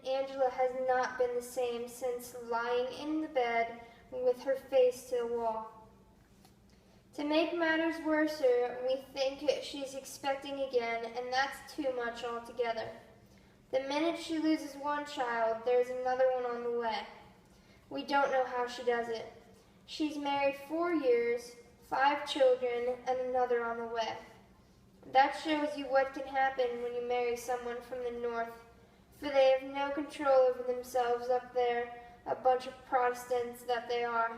Angela has not been the same since lying in the bed with her face to the wall. To make matters worse, we think she's expecting again, and that's too much altogether. The minute she loses one child, there's another one on the way. We don't know how she does it. She's married 4 years, 5 children, and another on the way. That shows you what can happen when you marry someone from the north, for they have no control over themselves up there, a bunch of Protestants that they are.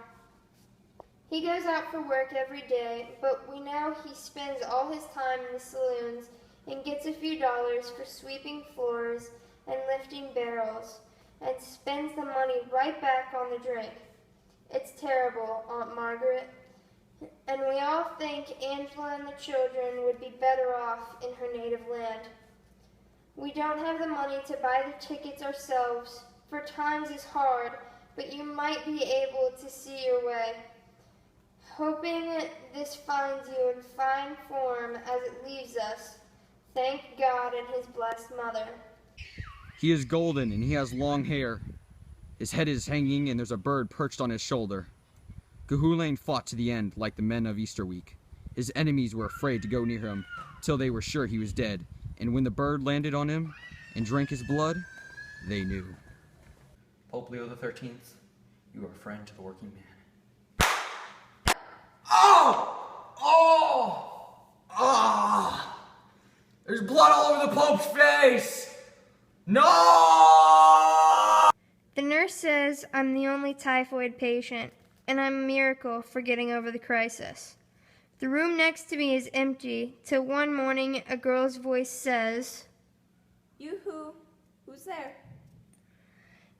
He goes out for work every day, but we know he spends all his time in the saloons and gets a few dollars for sweeping floors and lifting barrels, and spends the money right back on the drink. It's terrible, Aunt Margaret, and we all think Angela and the children would be better off in her native land. We don't have the money to buy the tickets ourselves, for times is hard, but you might be able to see your way. Hoping this finds you in fine form as it leaves us. Thank God and his blessed mother. He is golden and he has long hair. His head is hanging and there's a bird perched on his shoulder. Gahulain fought to the end like the men of Easter week. His enemies were afraid to go near him till they were sure he was dead, and when the bird landed on him and drank his blood, they knew. Pope Leo XIII, you are a friend to the working man. Oh! Oh! Ah! There's blood all over the Pope's face! No! The nurse says I'm the only typhoid patient, and I'm a miracle for getting over the crisis. The room next to me is empty, till one morning a girl's voice says, Yoo-hoo, who's there?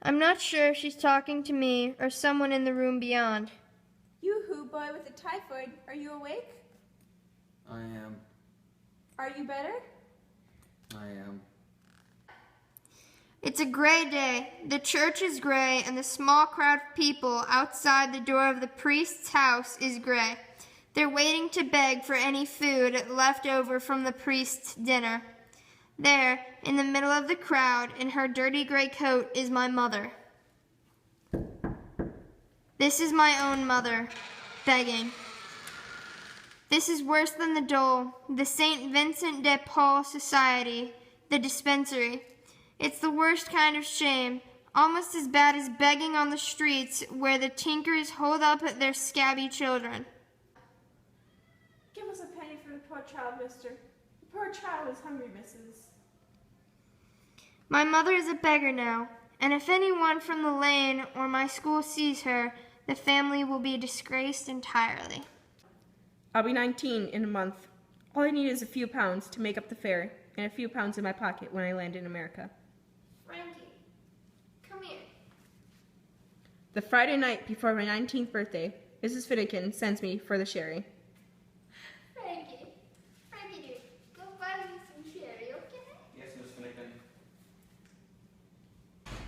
I'm not sure if she's talking to me or someone in the room beyond. Yoo-hoo, boy with the typhoid, are you awake? I am. Are you better? I am. It's a gray day. The church is gray, and the small crowd of people outside the door of the priest's house is gray. They're waiting to beg for any food left over from the priest's dinner. There, in the middle of the crowd, in her dirty gray coat, is my mother. This is my own mother, begging. This is worse than the dole, the St. Vincent de Paul Society, the dispensary. It's the worst kind of shame, almost as bad as begging on the streets where the tinkers hold up their scabby children. Give us a penny for the poor child, mister. The poor child is hungry, missus. My mother is a beggar now, and if anyone from the lane or my school sees her, the family will be disgraced entirely. I'll be 19 in a month. All I need is a few pounds to make up the fare, and a few pounds in my pocket when I land in America. Frankie, come here. The Friday night before my 19th birthday, Mrs. Finnegan sends me for the sherry. Frankie, dude, go buy me some sherry, okay? Yes, Miss Finnegan.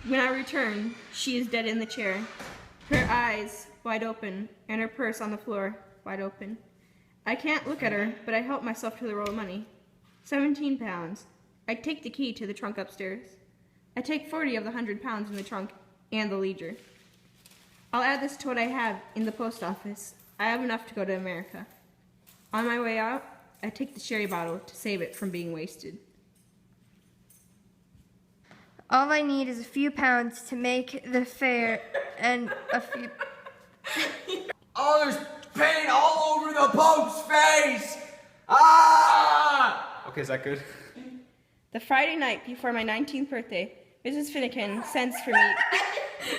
When I return, she is dead in the chair, her eyes wide open, and her purse on the floor, wide open. I can't look at her, but I help myself to the roll of money. 17 pounds. I take the key to the trunk upstairs. I take 40 of the 100 pounds in the trunk and the ledger. I'll add this to what I have in the post office. I have enough to go to America. On my way out, I take the sherry bottle to save it from being wasted. All I need is a few pounds to make the fare and a few... Oh, there's paint all over the Pope's face! Ah! Okay, is that good? The Friday night before my 19th birthday, Mrs. Finnegan sends for me.